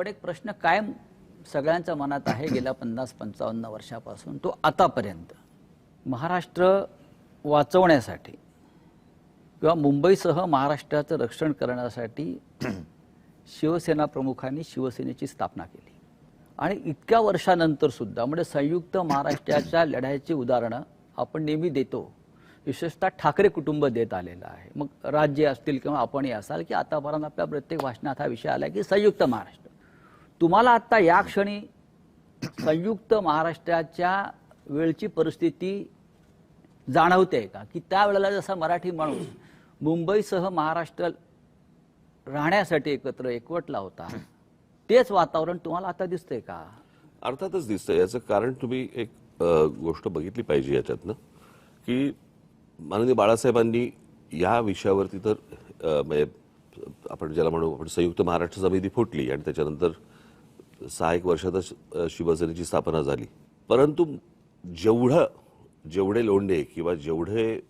पण एक प्रश्न कायम सगळ्यांच्या मनात आहे गेल्या 50-55 वर्षापासून, तो आतापर्यंत महाराष्ट्र वाचवण्यासाठी किंवा मुंबईसह महाराष्ट्राचं रक्षण करण्यासाठी शिवसेना प्रमुखांनी शिवसेनेची स्थापना केली आणि इतक्या वर्षानंतर सुद्धा म्हणजे संयुक्त महाराष्ट्राच्या लढ्याची उदाहरणं आपण नेहमी देतो, विशेषतः ठाकरे कुटुंब देत आलेलं आहे. मग राज्य असतील किंवा आपणही असाल की आतापर्यंत आपल्या प्रत्येक भाषणात हा विषय आला की संयुक्त महाराष्ट्र. तुम्हाला आता या क्षणी संयुक्त महाराष्ट्राच्या वेळची परिस्थिती जाणवते का, की त्यावेळेला जसा मराठी माणूस मुंबईसह महाराष्ट्र राहण्यासाठी एकवटला होता, तेच वातावरण तुम्हाला आता दिसतंय का? अर्थातच दिसतंय. याचं कारण तुम्ही एक गोष्ट बघितली पाहिजे याच्यातनं, की माननीय बाळासाहेबांनी या विषयावरती तर म्हणजे आपण ज्याला म्हणू आपण संयुक्त महाराष्ट्र समिती फुटली आणि त्याच्यानंतर 6-1 वर्षातच शिवसेनेची स्थापना झाली. परंतु जेवढे लोंढे किंवा जेवढे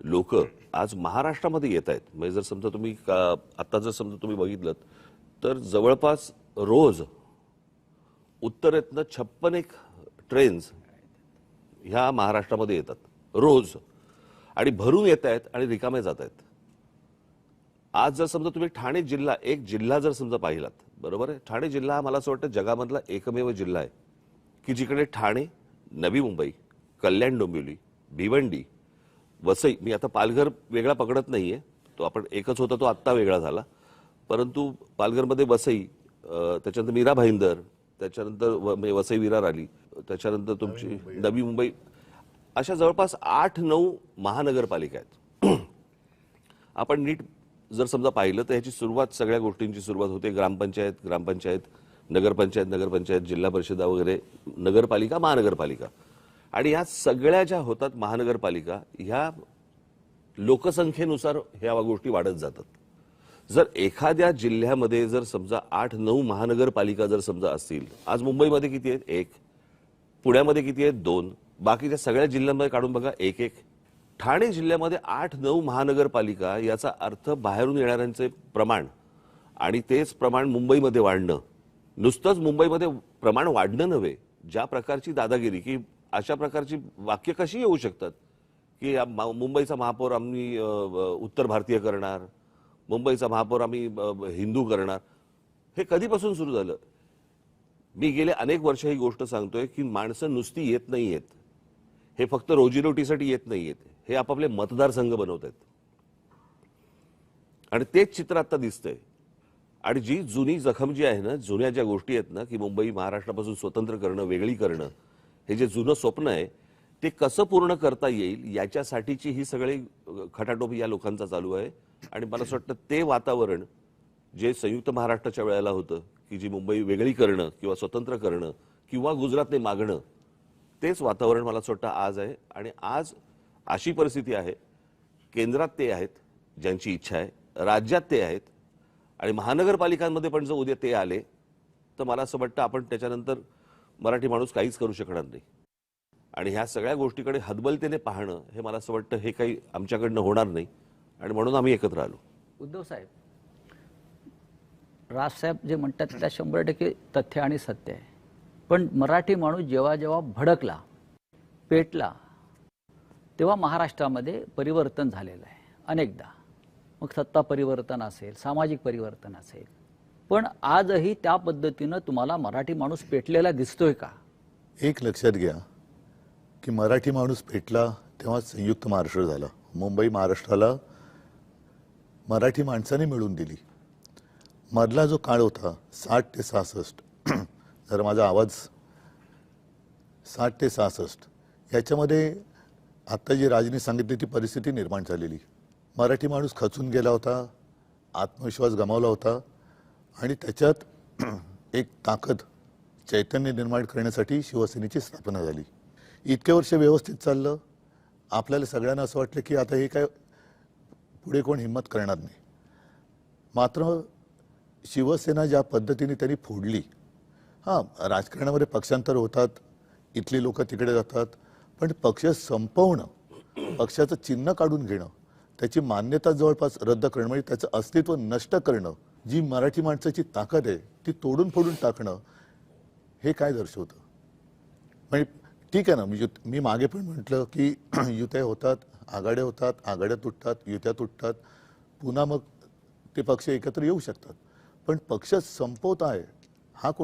लोक आज महाराष्ट्रामध्ये येत आहेत, म्हणजे जर समजा तुम्ही आता जर समजा तुम्ही बघितलं तर जवळपास रोज उत्तरेतनं 56 ट्रेन्स ह्या महाराष्ट्रामध्ये येतात रोज आणि भरून येत आहेत आणि रिकामे जात आहेत. आज जर समजा तुम्ही ठाणे जिल्हा, एक जिल्हा जर समजा पाहिलात, बरोबर आहे, ठाणे जिल्हा हा मला असं वाटतं जगामधला एकमेव जिल्हा आहे की जिकडे ठाणे, नवी मुंबई, कल्याण डोंबिवली, भिवंडी, वसई, मी आता पालघर वेगळा पकडत नाहीये, तो आपण एकच होता तो आत्ता वेगळा झाला, परंतु पालघरमध्ये वसई, त्याच्यानंतर मीरा भाईंदर, त्याच्यानंतर वसई विरार आली, त्याच्यानंतर तुमची नवी मुंबई, अशा जवळपास 8-9 महानगरपालिका आहेत. आपण नीट जर समजा पाहिलं तर ह्याची सुरुवात, सगळ्या गोष्टींची सुरुवात होते ग्रामपंचायत, नगरपंचायत, जिल्हा परिषदा वगैरे, नगरपालिका, महानगरपालिका, आणि ह्या सगळ्या ज्या होतात महानगरपालिका, ह्या लोकसंख्येनुसार ह्या गोष्टी वाढत जातात. जर एखाद्या जिल्ह्यामध्ये जर समजा 8-9 महानगरपालिका जर समजा असतील, आज मुंबईमध्ये किती आहेत? 1. पुण्यामध्ये किती आहेत? 2. बाकीच्या सगळ्या जिल्ह्यांमध्ये काढून बघा 1-1. ठाणे जिल्ह्यामध्ये 8-9 महानगरपालिका, याचा अर्थ बाहेरून येणाऱ्यांचे प्रमाण आणि तेच प्रमाण मुंबईमध्ये वाढणं, नुसतंच मुंबईमध्ये प्रमाण वाढणं नव्हे, ज्या प्रकारची दादागिरी, की अशा प्रकारची वाक्य कशी येऊ शकतात की मुंबईचा महापौर आम्ही उत्तर भारतीय करणार, मुंबईचा महापौर आम्ही हिंदू करणार. हे कधीपासून सुरू झालं? मी गेले अनेक वर्ष ही गोष्ट सांगतोय की माणसं नुसती येत नाहीयेत, हे फक्त रोजीरोटीसाठी येत नाहीयेत, हे आपापले मतदारसंघ बनवत आहेत आणि तेच चित्र आता दिसतंय. आणि जी जुनी जखम जी आहे ना, जुन्या ज्या गोष्टी आहेत ना, की मुंबई महाराष्ट्रापासून स्वतंत्र करणं, वेगळी करणं, हे जे जुनं स्वप्न आहे ते कसं पूर्ण करता येईल याच्यासाठीची ही सगळी खटाटोप या लोकांचा चालू आहे. आणि मला असं वाटतं ते वातावरण जे संयुक्त महाराष्ट्राच्या वेळेला होतं, की जी मुंबई वेगळी करणं किंवा स्वतंत्र करणं किंवा गुजरातने मागणं, तेच वातावरण मला असं वाटतं आज आहे. आणि आज अशी परिस्थिती आहे, केंद्रात ते आहेत ज्यांची इच्छा आहे, राज्यात ते आहेत, आणि महानगरपालिकांमध्ये पण जर उद्या ते आले तर मला असं वाटतं आपण त्याच्यानंतर मराठी माणूस काहीच करू शकणार नाही. आणि ह्या सगळ्या गोष्टीकडे हतबलतेने पाहणं, हे मला असं वाटतं हे काही आमच्याकडनं होणार नाही, आणि म्हणून आम्ही एकत्र आलो. उद्धव साहेब, राजसाहेब जे म्हणतात त्या 100% तथ्य आणि सत्य आहे. पण मराठी माणूस जेव्हा जेव्हा भडकला, पेटला, तेव्हा महाराष्ट्रामध्ये परिवर्तन झालेलं आहे अनेकदा. मग सत्ता परिवर्तन असेल, सामाजिक परिवर्तन असेल, पण आजही त्या पद्धतीनं तुम्हाला मराठी माणूस पेटलेला दिसतोय का? एक लक्षात घ्या की मराठी माणूस पेटला तेव्हा संयुक्त महाराष्ट्र झाला. मुंबई महाराष्ट्राला मराठी माणसाने मिळून दिली. मधला जो काळ होता 60 ते 66, जर माझा आवाज 60 ते 66, याच्यामध्ये आत्ता जी राजनी सांगितली ती परिस्थिती निर्माण झालेली. मराठी माणूस खचून गेला होता, आत्मविश्वास गमावला होता, आणि त्याच्यात एक ताकद, चैतन्य निर्माण करण्यासाठी शिवसेनेची स्थापना झाली. इतके वर्ष व्यवस्थित चाललं. आपल्याला सगळ्यांना असं वाटलं की आता हे काय पुढे कोण हिंमत करणार नाही. मात्र शिवसेना ज्या पद्धतीने त्यांनी फोडली, हां, राजकारणामध्ये पक्षांतर होतात, इथली लोक तिकडे जातात, पण पक्ष संपवणं, पक्षाचं चिन्ह काढून घेणं, त्याची मान्यता जवळपास रद्द करणं, म्हणजे त्याचं अस्तित्व नष्ट करणं, जी मराठी माणसाची ताकद आहे ती तोडून फोडून टाकणं हे काय दर्शवतं? म्हणजे ठीक आहे ना, मी मागे पण म्हटलं की युत्या होतात, आघाड्या होतात, आघाड्या तुटतात, युत्या तुटतात, पुन्हा मग ते पक्ष एकत्र येऊ शकतात, पण पक्ष संपवत आहे हा कोण